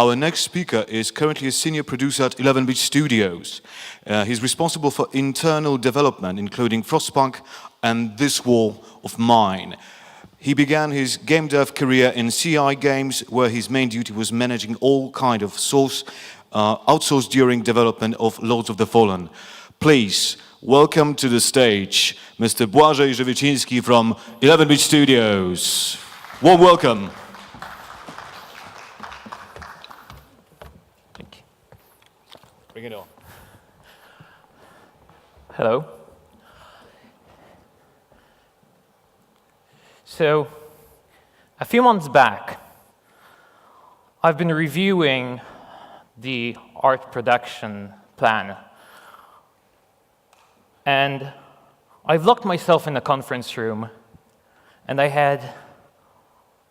Our next speaker is currently a senior producer at 11-Bit Studios. He's responsible for internal development, including Frostpunk and This War of Mine. He began his game dev career in CI Games, where his main duty was managing all kind of outsourced during development of Lords of the Fallen. Please welcome to the stage Mr. Błażej Żywiczyński from 11-Bit Studios. Warm welcome. Thank you. Bring it on. Hello. So, a few months back, I've been reviewing the art production plan, and I've locked myself in a conference room, and I had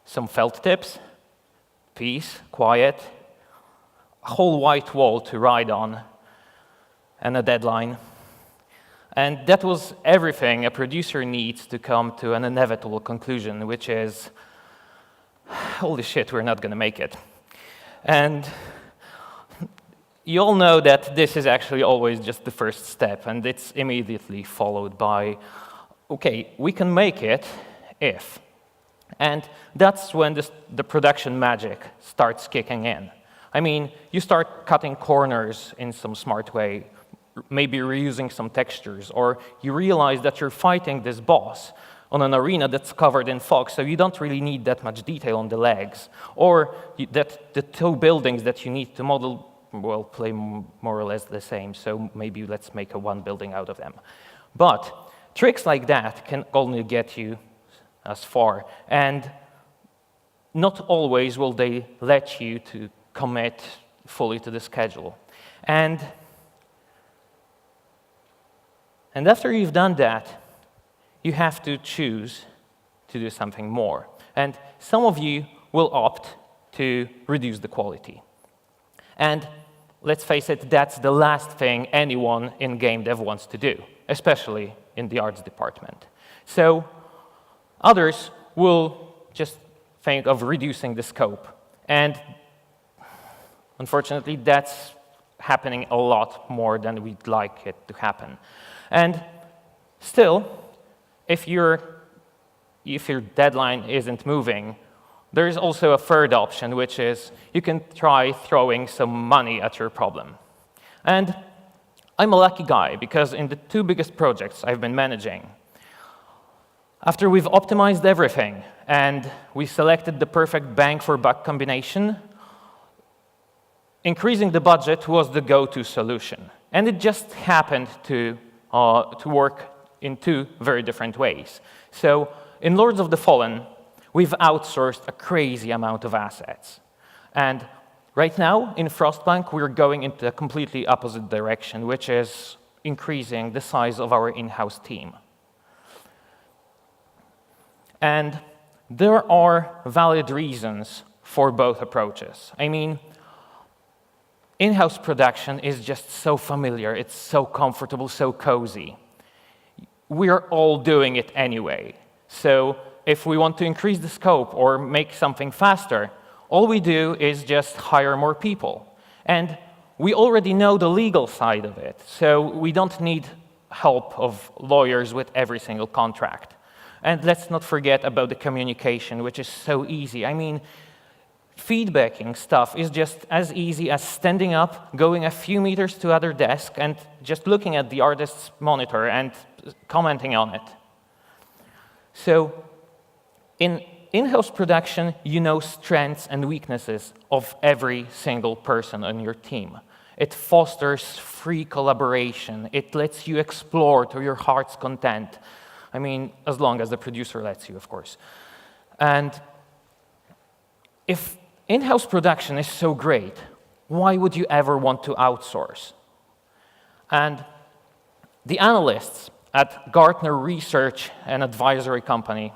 some felt tips, peace, quiet, a whole white wall to write on, and a deadline. And that was everything a producer needs to come to an inevitable conclusion, which is, holy shit, we're not going to make it. And you all know that this is actually always just the first step, and it's immediately followed by, okay, we can make it if. And that's when the production magic starts kicking in. I mean, you start cutting corners in some smart way, maybe reusing some textures, or you realize that you're fighting this boss on an arena that's covered in fog, so you don't really need that much detail on the legs, or that the two buildings that you need to model, well, play more or less the same, so maybe let's make one building out of them. But tricks like that can only get you as far, and not always will they let you to commit fully to the schedule. And after you've done that, you have to choose to do something more. And some of you will opt to reduce the quality. And let's face it, that's the last thing anyone in game dev wants to do, especially in the arts department. So others will just think of reducing the scope. And unfortunately, that's happening a lot more than we'd like it to happen. And still, if your deadline isn't moving, there is also a third option, which is you can try throwing some money at your problem. And I'm a lucky guy, because in the two biggest projects I've been managing, after we've optimized everything and we selected the perfect bang for buck combination, increasing the budget was the go-to solution. And it just happened to work in two very different ways. So in Lords of the Fallen, we've outsourced a crazy amount of assets. And right now, in Frostpunk, we're going into a completely opposite direction, which is increasing the size of our in-house team. And there are valid reasons for both approaches. I mean, in-house production is just so familiar, it's so comfortable, so cozy. We're all doing it anyway. So if we want to increase the scope or make something faster, all we do is just hire more people. And we already know the legal side of it, so we don't need help of lawyers with every single contract. And let's not forget about the communication, which is so easy. I mean, feedbacking stuff is just as easy as standing up, going a few meters to other desk, and just looking at the artist's monitor and commenting on it. So in in-house production, you know strengths and weaknesses of every single person on your team. It fosters free collaboration. It lets you explore to your heart's content. I mean, as long as the producer lets you, of course. And if in-house production is so great, why would you ever want to outsource? And the analysts at Gartner Research and Advisory Company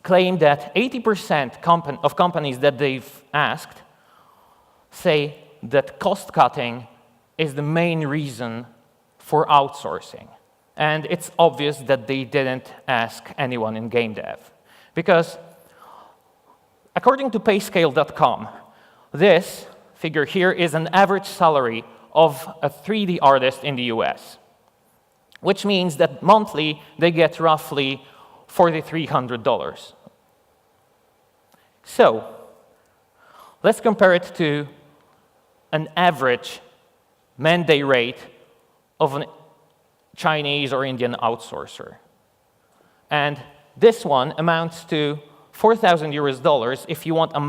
claim that 80% of companies that they've asked say that cost-cutting is the main reason for outsourcing. And it's obvious that they didn't ask anyone in game dev. Because according to payscale.com, this figure here is an average salary of a 3D artist in the US, which means that monthly they get roughly $4,300. So let's compare it to an average man-day rate of a Chinese or Indian outsourcer. And this one amounts to 4,000 US dollars if you want a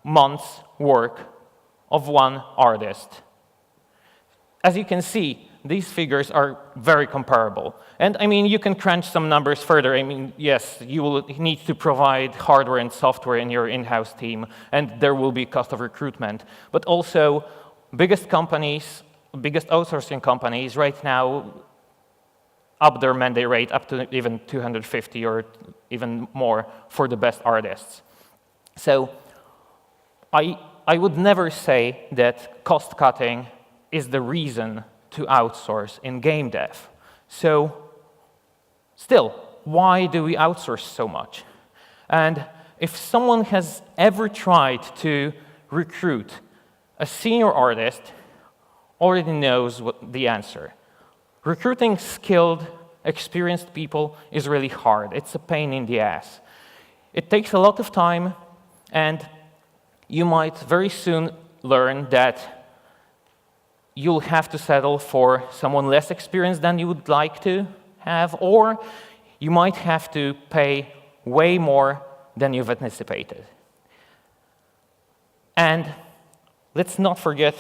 month's work of one artist. As you can see, these figures are very comparable. And I mean, you can crunch some numbers further. I mean, yes, you will need to provide hardware and software in your in-house team, and there will be cost of recruitment. But also, biggest outsourcing companies right now up their man-day rate up to even 250 or even more for the best artists. So I would never say that cost-cutting is the reason to outsource in game dev. So still, why do we outsource so much? And if someone has ever tried to recruit a senior artist, already knows the answer. Recruiting skilled, experienced people is really hard. It's a pain in the ass. It takes a lot of time, and you might very soon learn that you'll have to settle for someone less experienced than you would like to have, or you might have to pay way more than you've anticipated. And let's not forget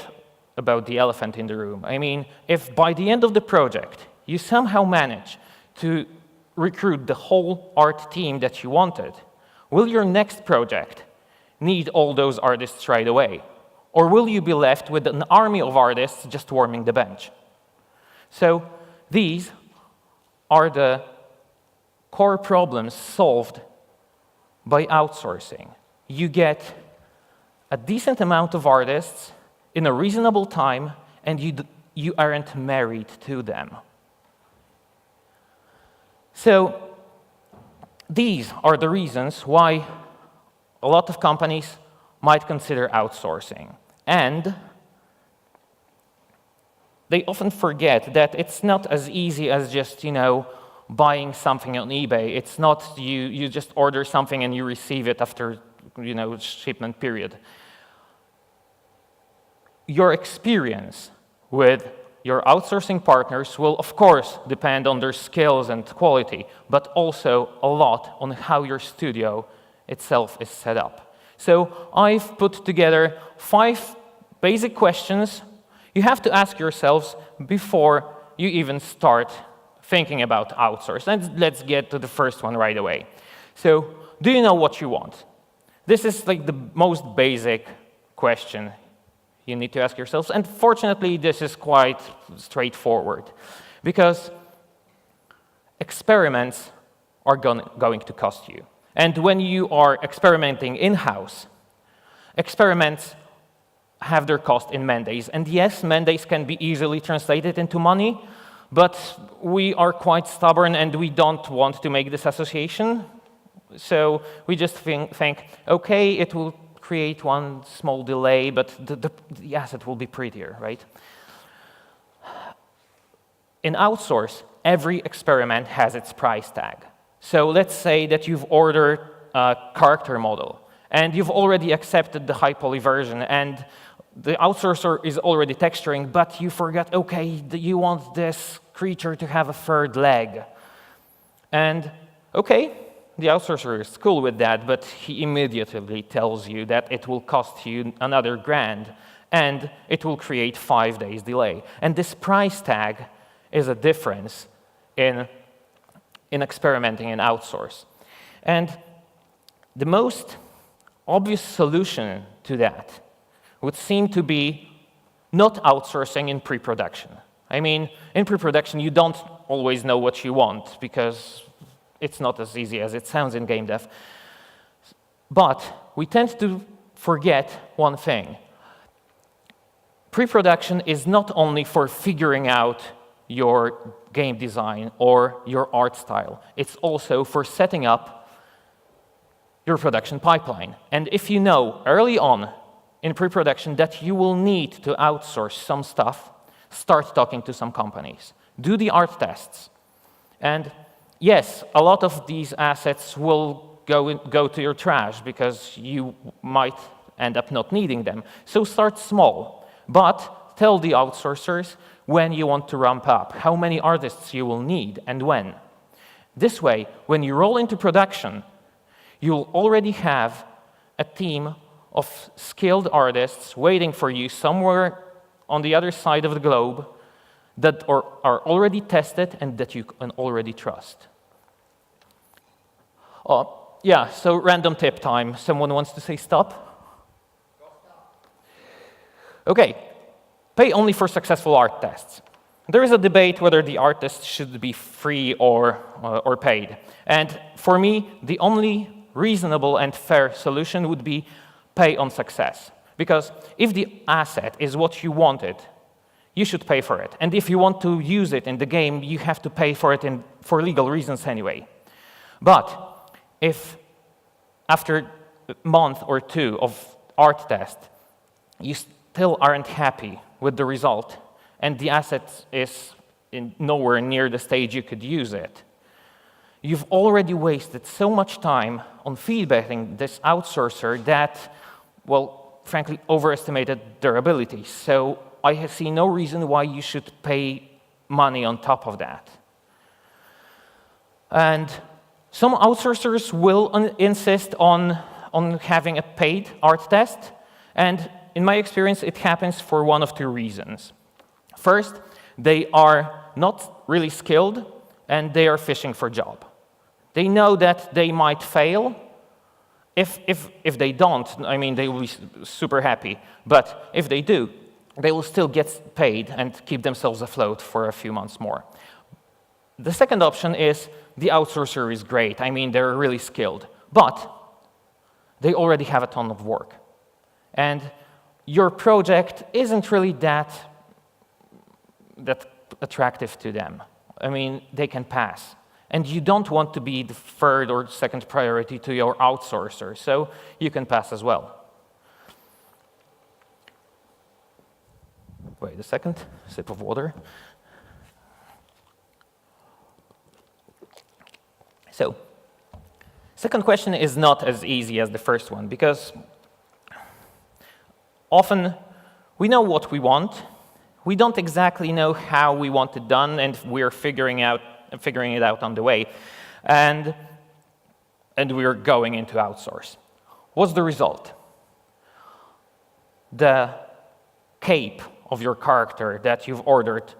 about the elephant in the room. I mean, if by the end of the project you somehow manage to recruit the whole art team that you wanted, will your next project need all those artists right away? Or will you be left with an army of artists just warming the bench? So these are the core problems solved by outsourcing. You get a decent amount of artists in a reasonable time, and you aren't married to them. So these are the reasons why a lot of companies might consider outsourcing. And they often forget that it's not as easy as just, buying something on eBay. It's not you just order something and you receive it after, shipment period. Your experience with your outsourcing partners will, of course, depend on their skills and quality, but also a lot on how your studio itself is set up. So I've put together 5 basic questions you have to ask yourselves before you even start thinking about outsource. And let's get to the first one right away. So, do you know what you want? This is like the most basic question you need to ask yourselves. And fortunately, this is quite straightforward, because experiments are going to cost you. And when you are experimenting in-house, experiments have their cost in man-days. And yes, man-days can be easily translated into money, but we are quite stubborn and we don't want to make this association. So we just think, okay, it will create one small delay, but the asset will be prettier, right? In outsource, every experiment has its price tag. So let's say that you've ordered a character model, and you've already accepted the high poly version, and the outsourcer is already texturing, but you forgot, okay, you want this creature to have a third leg. And okay, the outsourcer is cool with that, but he immediately tells you that it will cost you another $1,000, and it will create 5 days delay. And this price tag is a difference in experimenting in outsource. And the most obvious solution to that would seem to be not outsourcing in pre-production. I mean, in pre-production, you don't always know what you want, because it's not as easy as it sounds in game dev. But we tend to forget one thing. Pre-production is not only for figuring out your game design or your art style. It's also for setting up your production pipeline. And if you know early on in pre-production that you will need to outsource some stuff, start talking to some companies. Do the art tests. And yes, a lot of these assets will go to your trash because you might end up not needing them. So start small, but tell the outsourcers when you want to ramp up, how many artists you will need and when. This way, when you roll into production, you'll already have a team of skilled artists waiting for you somewhere on the other side of the globe that are already tested and that you can already trust. Yeah, so random tip time. Someone wants to say stop? Okay, pay only for successful art tests. There is a debate whether the artist should be free or paid. And for me, the only reasonable and fair solution would be pay on success. Because if the asset is what you wanted, you should pay for it. And if you want to use it in the game, you have to pay for it for legal reasons anyway. But if after a month or two of art test, you still aren't happy with the result, and the asset is nowhere near the stage you could use it, you've already wasted so much time on feedbacking this outsourcer that, well, frankly, overestimated their abilities. So I see no reason why you should pay money on top of that. And some outsourcers will insist on having a paid art test, and in my experience, it happens for one of two reasons. First, they are not really skilled, and they are fishing for a job. They know that they might fail. If they don't, I mean, they will be super happy. But if they do, they will still get paid and keep themselves afloat for a few months more. The second option is the outsourcer is great. I mean, they're really skilled. But they already have a ton of work. And your project isn't really that attractive to them. I mean, they can pass. And you don't want to be the third or second priority to your outsourcer, so you can pass as well. Wait a second, sip of water. So, second question is not as easy as the first one, because often we know what we want. We don't exactly know how we want it done, and we're figuring it out on the way. And we're going into outsource. What's the result? The cape of your character that you've ordered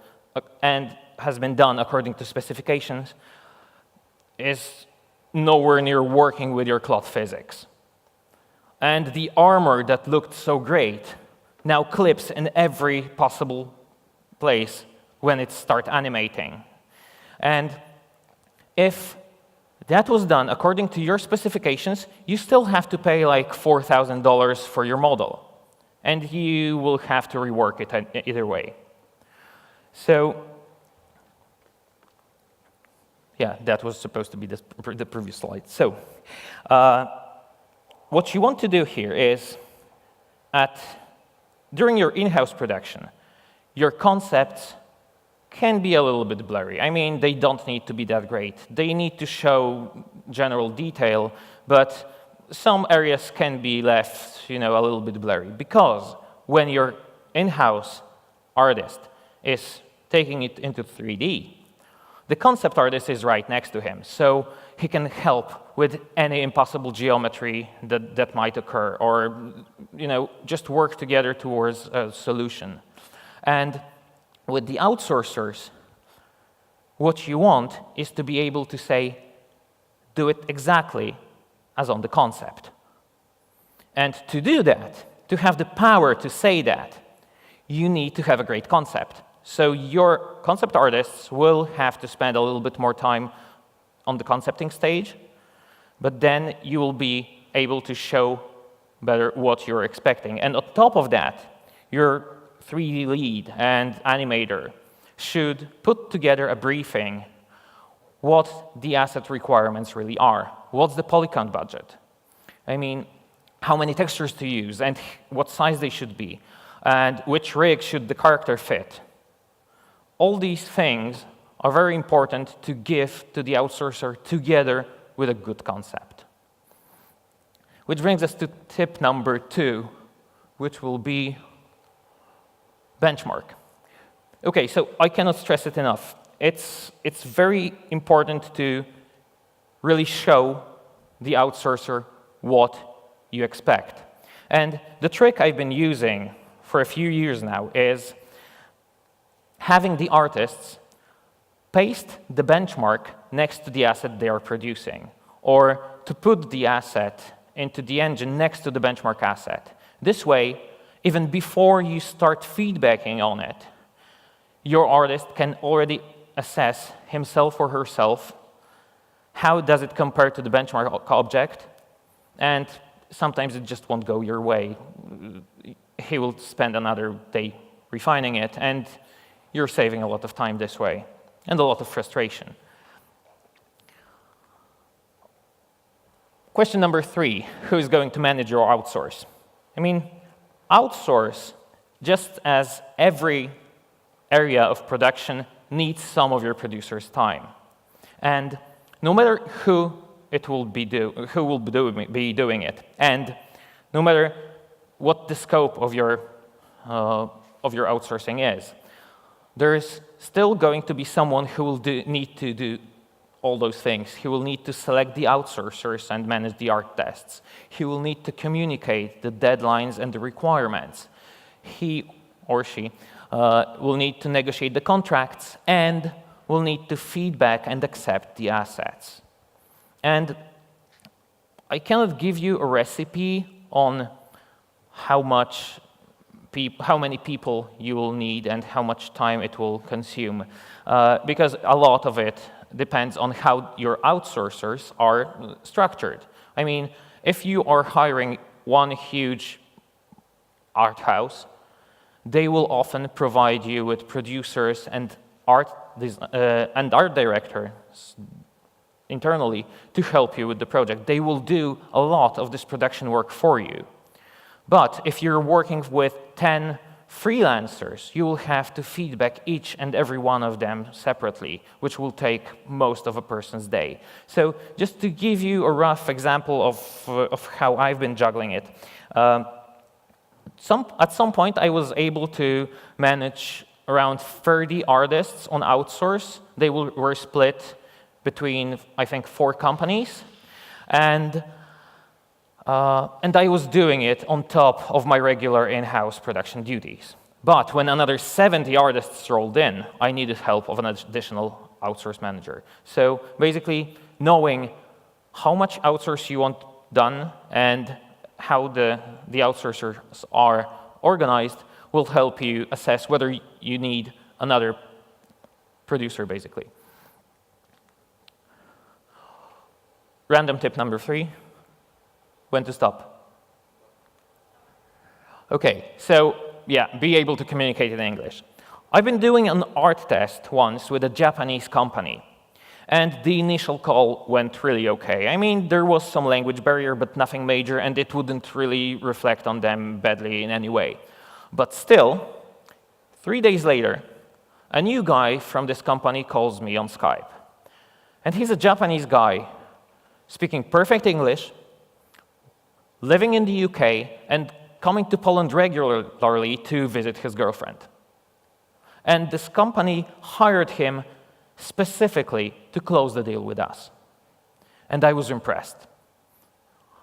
and has been done according to specifications is nowhere near working with your cloth physics. And the armor that looked so great now clips in every possible place when it starts animating. And if that was done according to your specifications, you still have to pay like $4,000 for your model. And you will have to rework it either way. So, yeah, that was supposed to be the previous slide. So, what you want to do here is, during your in-house production, your concepts can be a little bit blurry. I mean, they don't need to be that great. They need to show general detail, but some areas can be left, a little bit blurry. Because when your in-house artist is taking it into 3D, the concept artist is right next to him, so he can help with any impossible geometry that might occur, or just work together towards a solution. And with the outsourcers, what you want is to be able to say, do it exactly as on the concept. And to do that, to have the power to say that, you need to have a great concept. So your concept artists will have to spend a little bit more time on the concepting stage, but then you will be able to show better what you're expecting. And on top of that, your 3D lead and animator should put together a briefing what the asset requirements really are. What's the polygon budget? I mean, how many textures to use and what size they should be, and which rig should the character fit. All these things are very important to give to the outsourcer together with a good concept. Which brings us to tip number 2, which will be benchmark. Okay, so I cannot stress it enough. It's very important to really show the outsourcer what you expect. And the trick I've been using for a few years now is having the artists paste the benchmark next to the asset they are producing, or to put the asset into the engine next to the benchmark asset. This way, even before you start feedbacking on it, your artist can already assess himself or herself how does it compare to the benchmark object, and sometimes it just won't go your way. He will spend another day refining it, and you're saving a lot of time this way, and a lot of frustration. Question number 3, who is going to manage your outsource? I mean, outsource, just as every area of production, needs some of your producer's time. And no matter who will be doing it, and no matter what the scope of your outsourcing is, there is still going to be someone who will need to do all those things. He will need to select the outsourcers and manage the art tests. He will need to communicate the deadlines and the requirements. He or she will need to negotiate the contracts and will need to feedback and accept the assets. And I cannot give you a recipe on how many people you will need and how much time it will consume, because a lot of it depends on how your outsourcers are structured. I mean, if you are hiring one huge art house, they will often provide you with producers and art directors internally to help you with the project. They will do a lot of this production work for you. But if you're working with 10 freelancers, you will have to feedback each and every one of them separately, which will take most of a person's day. So just to give you a rough example of how I've been juggling it, at some point I was able to manage around 30 artists on outsource. They were split between, I think, 4 companies. And I was doing it on top of my regular in-house production duties. But when another 70 artists rolled in, I needed help of an additional outsource manager. So basically, knowing how much outsource you want done and how the outsourcers are organized will help you assess whether you need another producer, basically. Random tip number 3. When to stop. Okay, so yeah, be able to communicate in English. I've been doing an art test once with a Japanese company, and the initial call went really okay. I mean, there was some language barrier, but nothing major, and it wouldn't really reflect on them badly in any way. But still, 3 days later, a new guy from this company calls me on Skype. And he's a Japanese guy, speaking perfect English, living in the UK, and coming to Poland regularly to visit his girlfriend. And this company hired him specifically to close the deal with us. And I was impressed.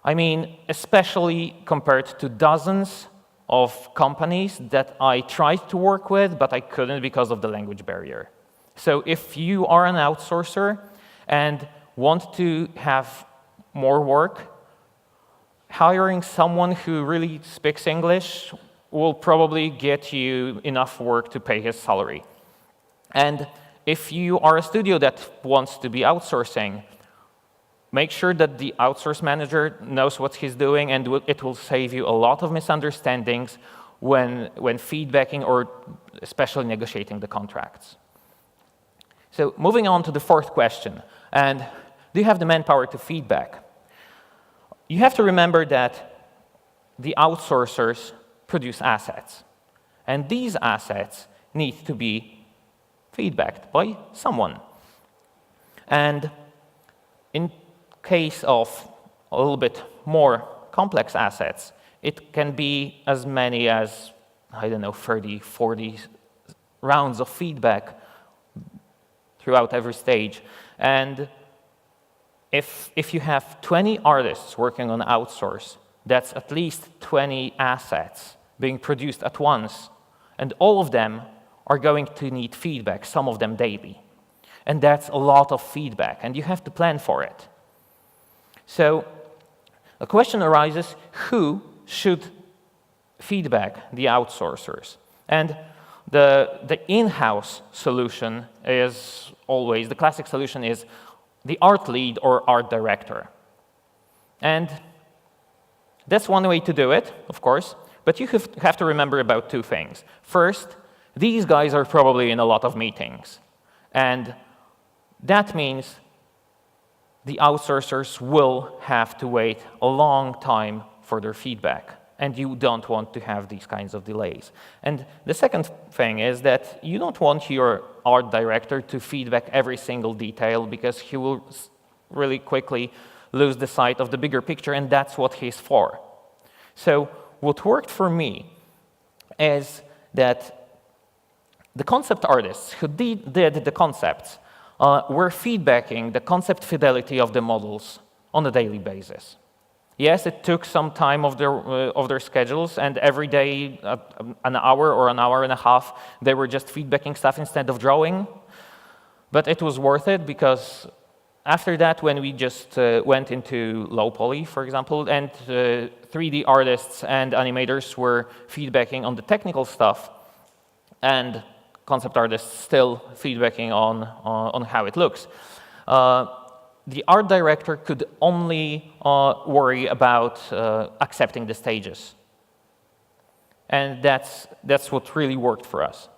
I mean, especially compared to dozens of companies that I tried to work with, but I couldn't because of the language barrier. So if you are an outsourcer and want to have more work, hiring someone who really speaks English will probably get you enough work to pay his salary. And if you are a studio that wants to be outsourcing, make sure that the outsource manager knows what he's doing, and it will save you a lot of misunderstandings when feedbacking or especially negotiating the contracts. So moving on to the 4th question, and do you have the manpower to feedback? You have to remember that the outsourcers produce assets. And these assets need to be feedbacked by someone. And in case of a little bit more complex assets, it can be as many as, 30, 40 rounds of feedback throughout every stage. And if you have 20 artists working on outsource, that's at least 20 assets being produced at once, and all of them are going to need feedback, some of them daily. And that's a lot of feedback, and you have to plan for it. So a question arises, who should feedback the outsourcers? And the in-house solution is always, the classic solution is the art lead or art director. And that's one way to do it, of course, but you have to remember about two things. First, these guys are probably in a lot of meetings, and that means the outsourcers will have to wait a long time for their feedback, and you don't want to have these kinds of delays. And the second thing is that you don't want your art director to feedback every single detail, because he will really quickly lose the sight of the bigger picture, and that's what he's for. So what worked for me is that the concept artists who did the concepts were feedbacking the concept fidelity of the models on a daily basis. Yes, it took some time of their schedules, and every day, an hour or an hour and a half, they were just feedbacking stuff instead of drawing. But it was worth it, because after that, when we just went into low poly, for example, and 3D artists and animators were feedbacking on the technical stuff, and concept artists still feedbacking on how it looks, the art director could only worry about accepting the stages. And that's what really worked for us.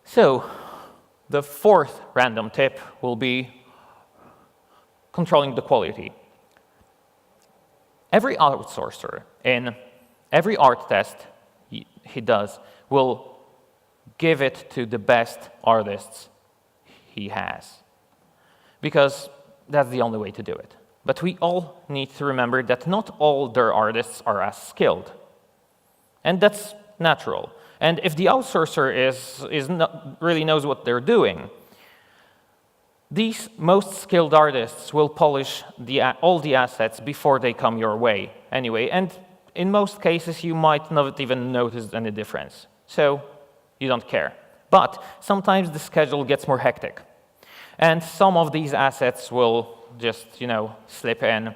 So the fourth random tip will be controlling the quality. Every outsourcer in every art test he does will give it to the best artists he has, because that's the only way to do it. But we all need to remember that not all their artists are as skilled, and that's natural. And if the outsourcer really knows what they're doing, these most skilled artists will polish all the assets before they come your way anyway, and in most cases you might not even notice any difference, so you don't care. But sometimes the schedule gets more hectic, and some of these assets will just, slip in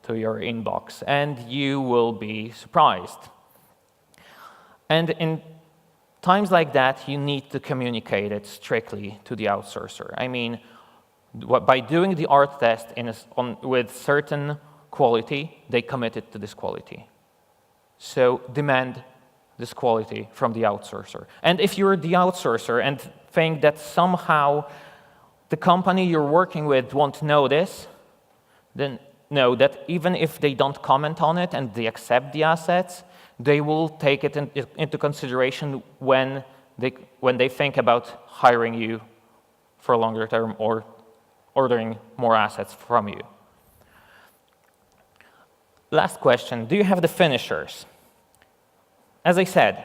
to your inbox, and you will be surprised. And in times like that, you need to communicate it strictly to the outsourcer. I mean, by doing the art test with certain quality, they committed to this quality. So demand this quality from the outsourcer. And if you're the outsourcer and think that somehow the company you're working with won't know this, then know that even if they don't comment on it and they accept the assets, they will take it into consideration when they think about hiring you for a longer term or ordering more assets from you. Last question, do you have the finishers? As I said,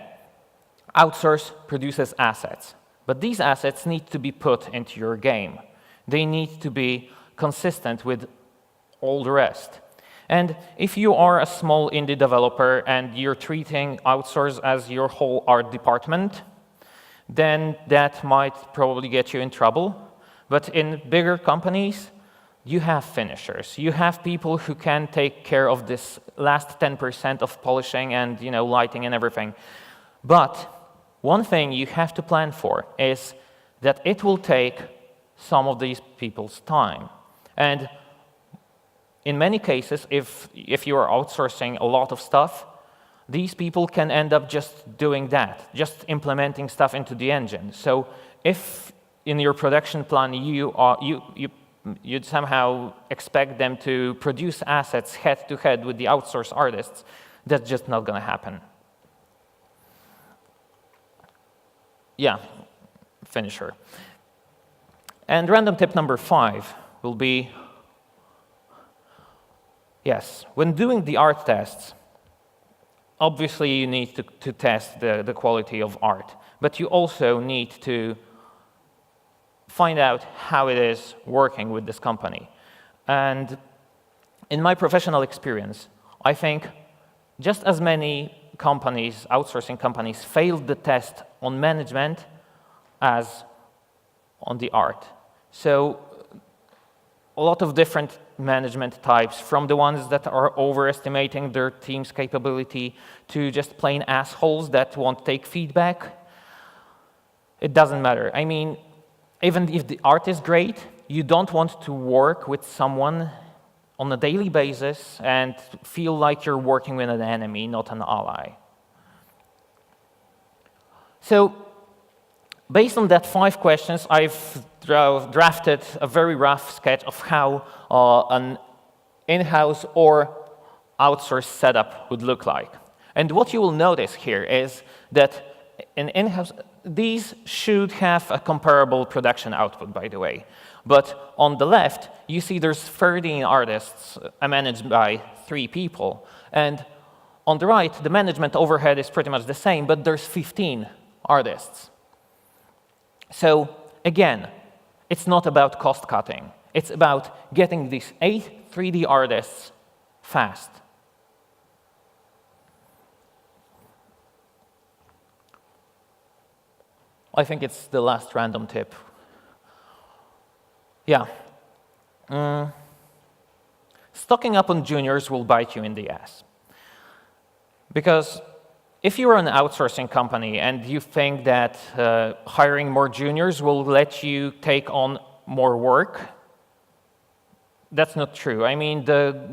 outsource produces assets, but these assets need to be put into your game. They need to be consistent with all the rest. And if you are a small indie developer and you're treating outsource as your whole art department, then that might probably get you in trouble. But in bigger companies, you have finishers. You have people who can take care of this last 10% of polishing and lighting and everything. But one thing you have to plan for is that it will take some of these people's time. And in many cases, if you are outsourcing a lot of stuff, these people can end up just doing that, just implementing stuff into the engine. So if in your production plan you you'd somehow expect them to produce assets head-to-head with the outsourced artists. That's just not going to happen. Yeah, finisher. And random tip number 5 will be, yes, when doing the art tests, obviously you need to test the quality of art, but you also need to find out how it is working with this company. And in my professional experience, I think just as many companies, outsourcing companies, failed the test on management as on the art. So a lot of different management types, from the ones that are overestimating their team's capability to just plain assholes that won't take feedback. It doesn't matter. I mean, even if the art is great, you don't want to work with someone on a daily basis and feel like you're working with an enemy, not an ally. So, based on that 5 questions, I've drafted a very rough sketch of how an in-house or outsourced setup would look like. And what you will notice here is that an in-house, these should have a comparable production output, by the way. But on the left, you see there's 13 artists managed by 3 people. And on the right, the management overhead is pretty much the same, but there's 15 artists. So again, it's not about cost cutting. It's about getting these 8 3D artists fast. I think it's the last random tip. Yeah. Stocking up on juniors will bite you in the ass. Because if you're an outsourcing company and you think that hiring more juniors will let you take on more work, that's not true. I mean,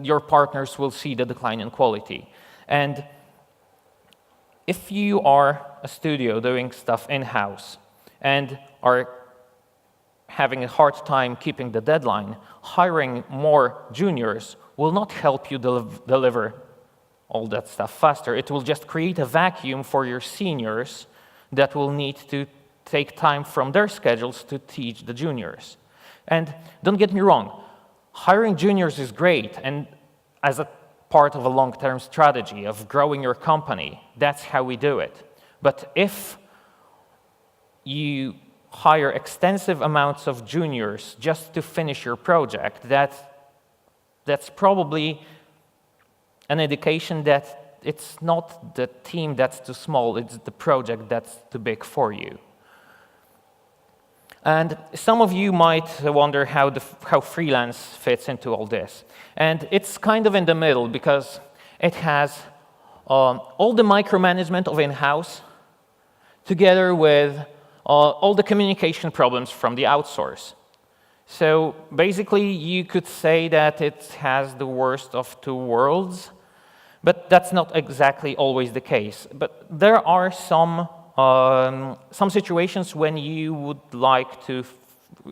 your partners will see the decline in quality. And if you are a studio doing stuff in-house and are having a hard time keeping the deadline, hiring more juniors will not help you deliver all that stuff faster. It will just create a vacuum for your seniors that will need to take time from their schedules to teach the juniors. And don't get me wrong, hiring juniors is great, and as a part of a long-term strategy of growing your company, that's how we do it. But if you hire extensive amounts of juniors just to finish your project, that's probably an indication that it's not the team that's too small, it's the project that's too big for you. And some of you might wonder how freelance fits into all this. And it's kind of in the middle because it has all the micromanagement of in-house together with all the communication problems from the outsource. So basically, you could say that it has the worst of 2 worlds, but that's not exactly always the case. But there are some situations when you would like to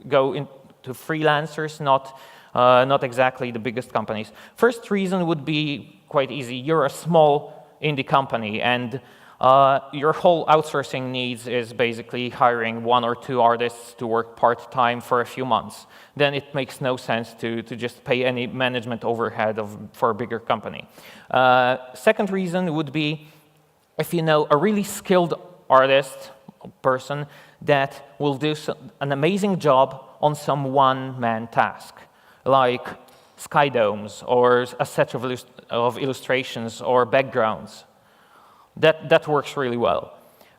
go into freelancers, not exactly the biggest companies. First reason would be quite easy. You're a small indie company, and your whole outsourcing needs is basically hiring 1 or 2 artists to work part-time for a few months. Then it makes no sense to just pay any management overhead for a bigger company. Second reason would be if you know a really skilled artist, person, that will do an amazing job on some one-man task, like sky domes or a set of illustrations or backgrounds. That works really well.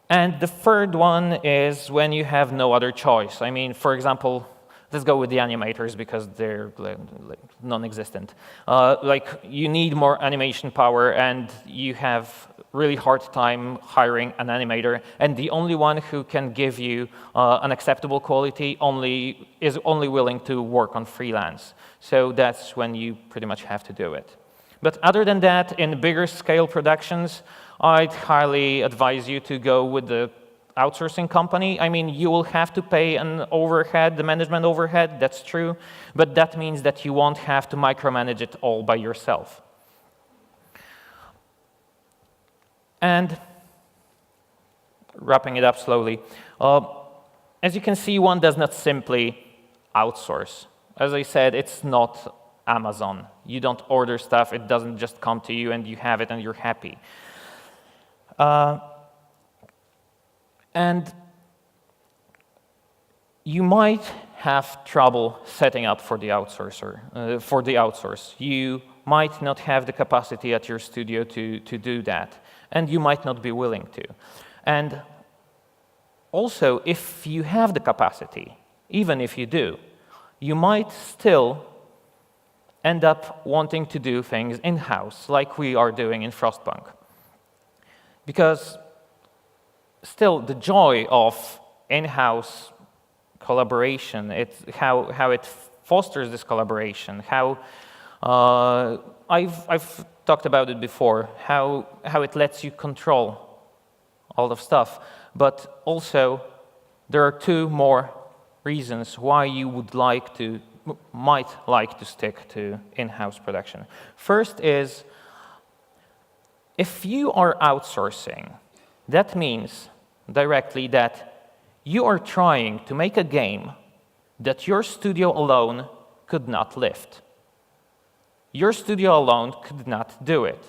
And the third one is when you have no other choice. I mean, for example, let's go with the animators because they're non-existent. Like, you need more animation power and you have really hard time hiring an animator, and the only one who can give you an acceptable quality is only willing to work on freelance. So that's when you pretty much have to do it. But other than that, in bigger scale productions, I'd highly advise you to go with outsourcing company, I mean, you will have to pay an overhead, the management overhead, that's true, but that means that you won't have to micromanage it all by yourself. And wrapping it up slowly, as you can see, one does not simply outsource. As I said, it's not Amazon. You don't order stuff, it doesn't just come to you and you have it and you're happy. And you might have trouble setting up for the outsource. You might not have the capacity at your studio to do that, and you might not be willing to. And also, if you have the capacity, even if you do, you might still end up wanting to do things in-house, like we are doing in Frostpunk. Because still, the joy of in-house collaboration, how it fosters this collaboration, how I've talked about it before, how it lets you control all of stuff. But also, there are two more reasons why you might like to stick to in-house production. First is, if you are outsourcing, that means directly that you are trying to make a game that your studio alone could not lift. Your studio alone could not do it.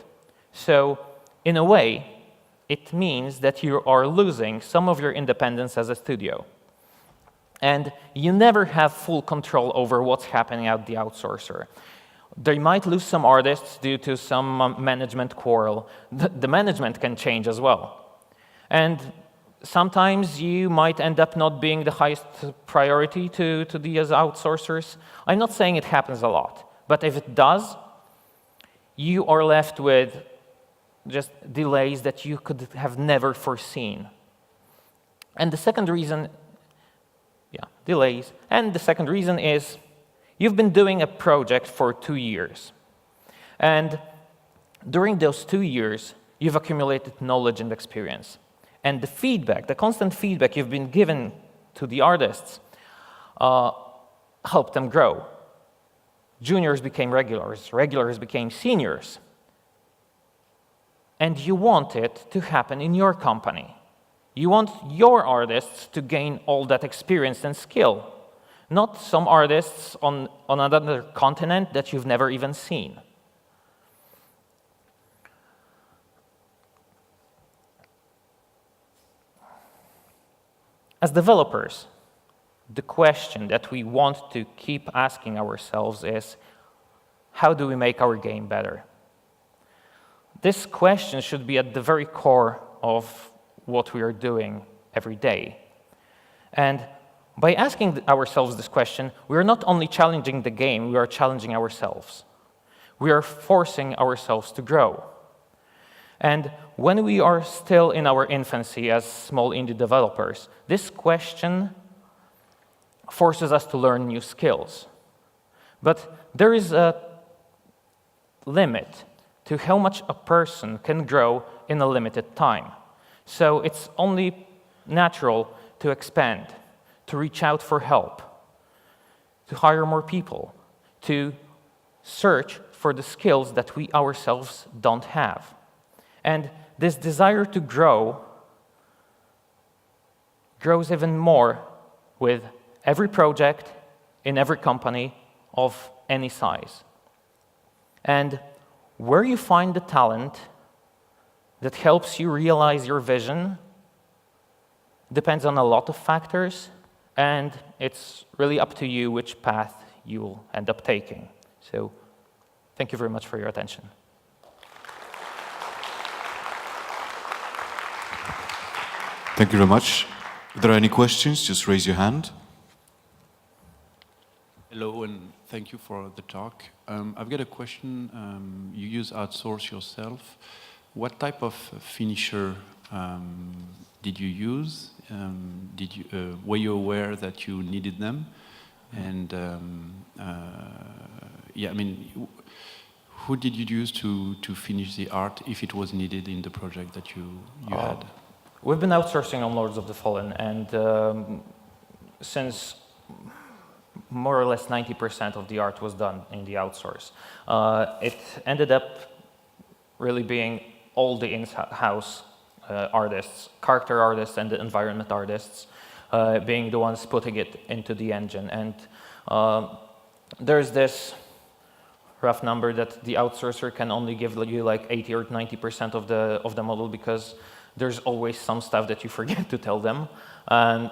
So, in a way, it means that you are losing some of your independence as a studio. And you never have full control over what's happening at the outsourcer. They might lose some artists due to some management quarrel. The management can change as well. And sometimes you might end up not being the highest priority to these outsourcers. I'm not saying it happens a lot, but if it does, you are left with just delays that you could have never foreseen. And the second reason, delays. And the second reason is you've been doing a project for 2 years. And during those 2 years, you've accumulated knowledge and experience. And the feedback, the constant feedback you've been given to the artists helped them grow. Juniors became regulars, regulars became seniors. And you want it to happen in your company. You want your artists to gain all that experience and skill, not some artists on another continent that you've never even seen. As developers, the question that we want to keep asking ourselves is, how do we make our game better? This question should be at the very core of what we are doing every day. And by asking ourselves this question, we are not only challenging the game, we are challenging ourselves. We are forcing ourselves to grow. And when we are still in our infancy as small indie developers, this question forces us to learn new skills. But there is a limit to how much a person can grow in a limited time. So it's only natural to expand, to reach out for help, to hire more people, to search for the skills that we ourselves don't have. And this desire to grow grows even more with every project in every company of any size. And where you find the talent that helps you realize your vision depends on a lot of factors, and it's really up to you which path you will end up taking. So, thank you very much for your attention. Thank you very much. If there are any questions, just raise your hand. Hello, and thank you for the talk. I've got a question. You use outsource yourself. What type of finisher did you use? Were you aware that you needed them? And who did you use to finish the art if it was needed in the project that you had? We've been outsourcing on Lords of the Fallen, and since more or less 90% of the art was done in the outsource, it ended up really being all the in-house artists, character artists and the environment artists, being the ones putting it into the engine. And there's this rough number that the outsourcer can only give you like 80 or 90% of the model, because there's always some stuff that you forget to tell them,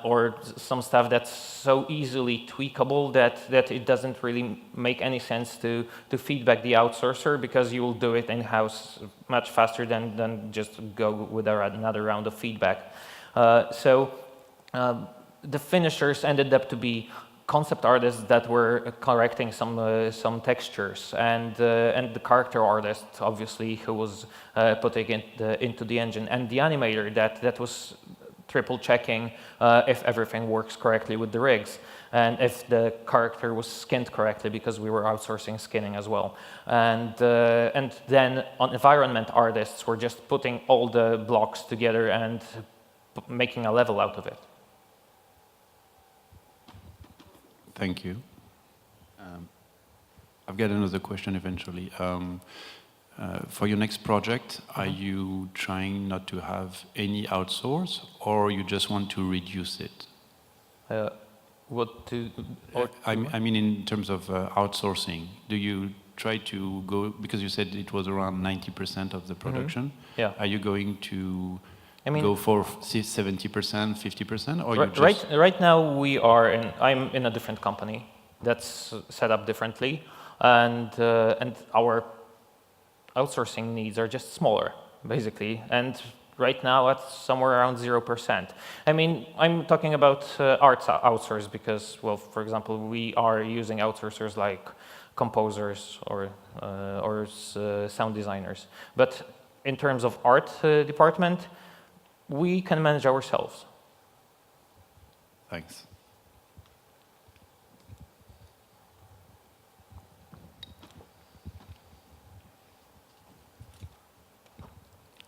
or some stuff that's so easily tweakable that it doesn't really make any sense to feedback the outsourcer, because you will do it in-house much faster than just go with another round of feedback. So the finishers ended up to be concept artists that were correcting some textures, and the character artist, obviously, who was putting it into the engine, and the animator that was triple checking if everything works correctly with the rigs, and if the character was skinned correctly, because we were outsourcing skinning as well. And then environment artists were just putting all the blocks together and making a level out of it. Thank you. I've got another question eventually. For your next project, are you trying not to have any outsource, or you just want to reduce it? I mean, in terms of outsourcing, do you try to go, because you said it was around 90% of the production, Yeah. Are you going to go for 70%, 50%, or you just... Right now I'm in a different company that's set up differently, and our outsourcing needs are just smaller, basically, and right now it's somewhere around 0%. I mean, I'm talking about arts outsource because, well, for example, we are using outsourcers like composers or sound designers, but in terms of art department, we can manage ourselves. Thanks.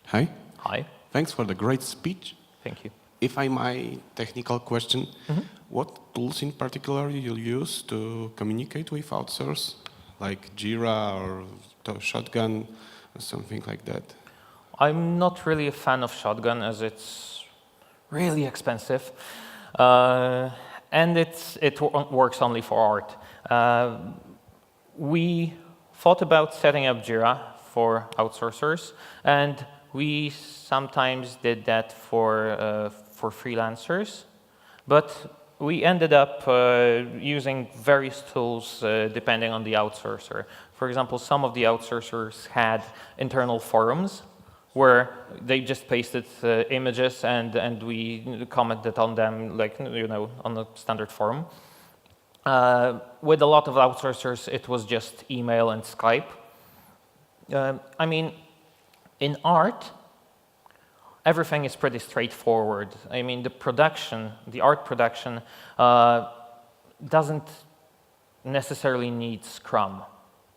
Hi. Hi. Thanks for the great speech. Thank you. If I may, technical question, what tools in particular you'll use to communicate with outsource, like Jira or Shotgun or something like that? I'm not really a fan of Shotgun, as it's really expensive, and it works only for art. We thought about setting up Jira for outsourcers, and we sometimes did that for freelancers, but we ended up using various tools depending on the outsourcer. For example, some of the outsourcers had internal forums where they just pasted images and we commented on them, like, you know, on a standard forum. With a lot of outsourcers, it was just email and Skype. I mean, in art, everything is pretty straightforward. I mean, the art production doesn't necessarily need Scrum.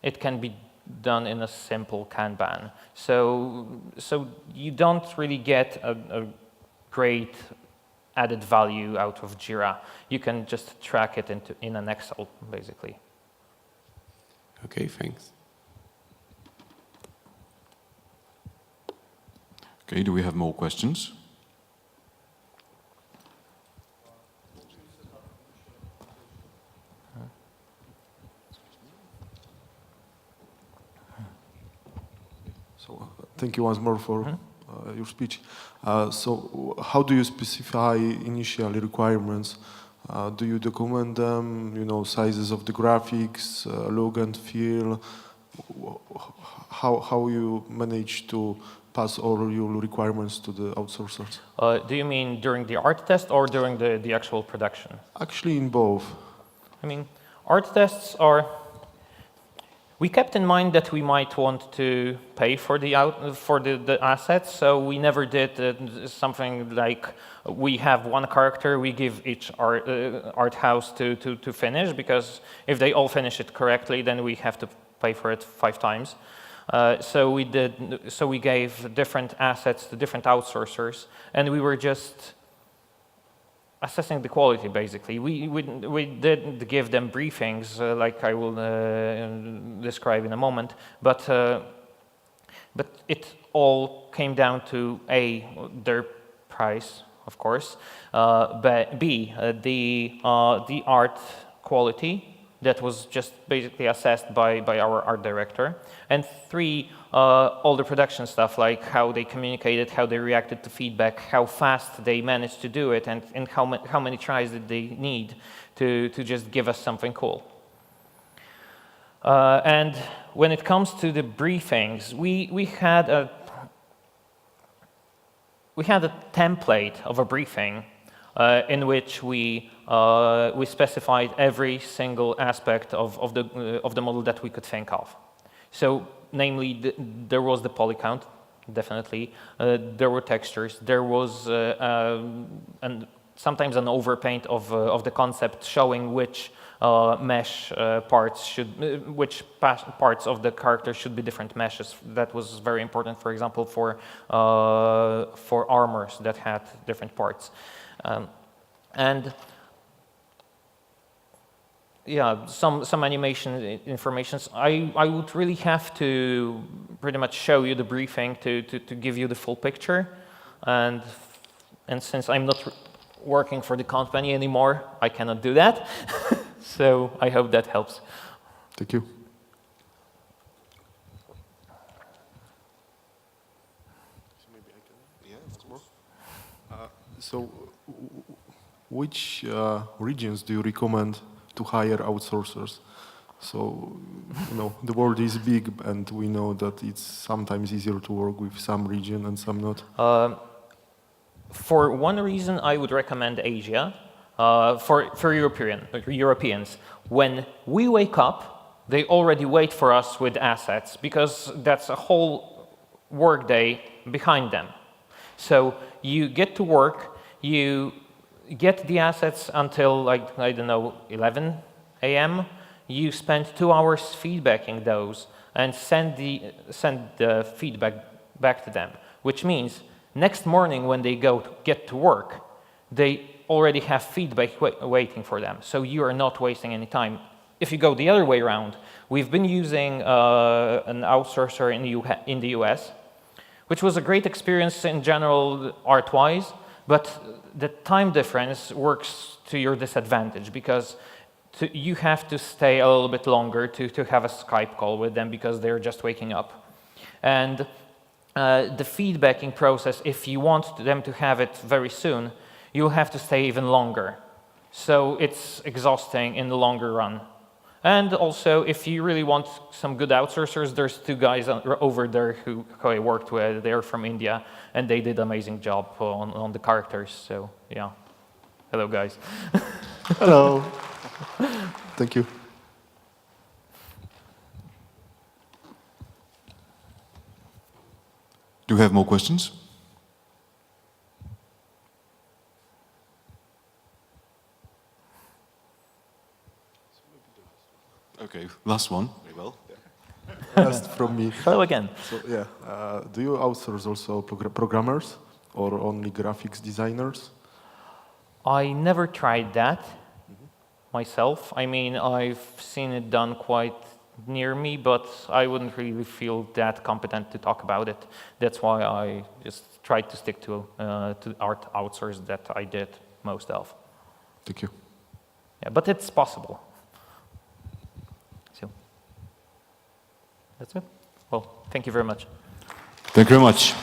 It can be done in a simple Kanban. So you don't really get a great added value out of Jira. You can just track it in an Excel, basically. Okay, thanks. Okay, do we have more questions? So thank you once more for your speech. So how do you specify initial requirements? Do you document them, you know, sizes of the graphics, look and feel? How you manage to pass all your requirements to the outsourcers? Do you mean during the art test or during the actual production? Actually, in both. I mean, art tests are... We kept in mind that we might want to pay for the assets, so we never did something like we have one character, we give each art house to finish, because if they all finish it correctly, then we have to pay for it 5 times. So we gave different assets to different outsourcers, and we were just assessing the quality, basically. We did give them briefings, like I will describe in a moment, but it all came down to A, their price, of course, but B, the art quality that was just basically assessed by our art director, and 3, all the production stuff, like how they communicated, how they reacted to feedback, how fast they managed to do it, and how many tries did they need to just give us something cool. And when it comes to the briefings, we had a template of a briefing in which we specified every single aspect of the model that we could think of. So, namely, there was the poly count, definitely. There were textures. There was sometimes an overpaint of the concept, showing which mesh parts which parts of the character should be different meshes. That was very important, for example, for armors that had different parts. And yeah, some animation informations. I would really have to pretty much show you the briefing to give you the full picture. And since I'm not working for the company anymore, I cannot do that. So I hope that helps. Thank you. So, which regions do you recommend to hire outsourcers? So, the world is big, and we know that it's sometimes easier to work with some region and some not. For one reason, I would recommend Asia. For Europeans, when we wake up, they already wait for us with assets, because that's a whole workday behind them. So you get to work, you get the assets until, like, I don't know, 11 a.m. You spend 2 hours feedbacking those and send the feedback back to them, which means next morning when they get to work, they already have feedback waiting for them. So you are not wasting any time. If you go the other way around, we've been using an outsourcer in the US, which was a great experience in general art-wise, but the time difference works to your disadvantage, because you have to stay a little bit longer to have a Skype call with them, because they're just waking up. And the feedbacking process, if you want them to have it very soon, you'll have to stay even longer. So it's exhausting in the longer run. And also, if you really want some good outsourcers, there's 2 guys over there who I worked with. They're from India, and they did an amazing job on the characters. So, yeah. Hello, guys. Hello. Thank you. Do you have more questions? Okay, last one. Very well. Last from me. Hello again. So, yeah, do you outsource also programmers or only graphics designers? I never tried that myself. I mean, I've seen it done quite near me, but I wouldn't really feel that competent to talk about it. That's why I just tried to stick to art outsource that I did most of. Thank you. Yeah, but it's possible. So that's it. Well, thank you very much. Thank you very much.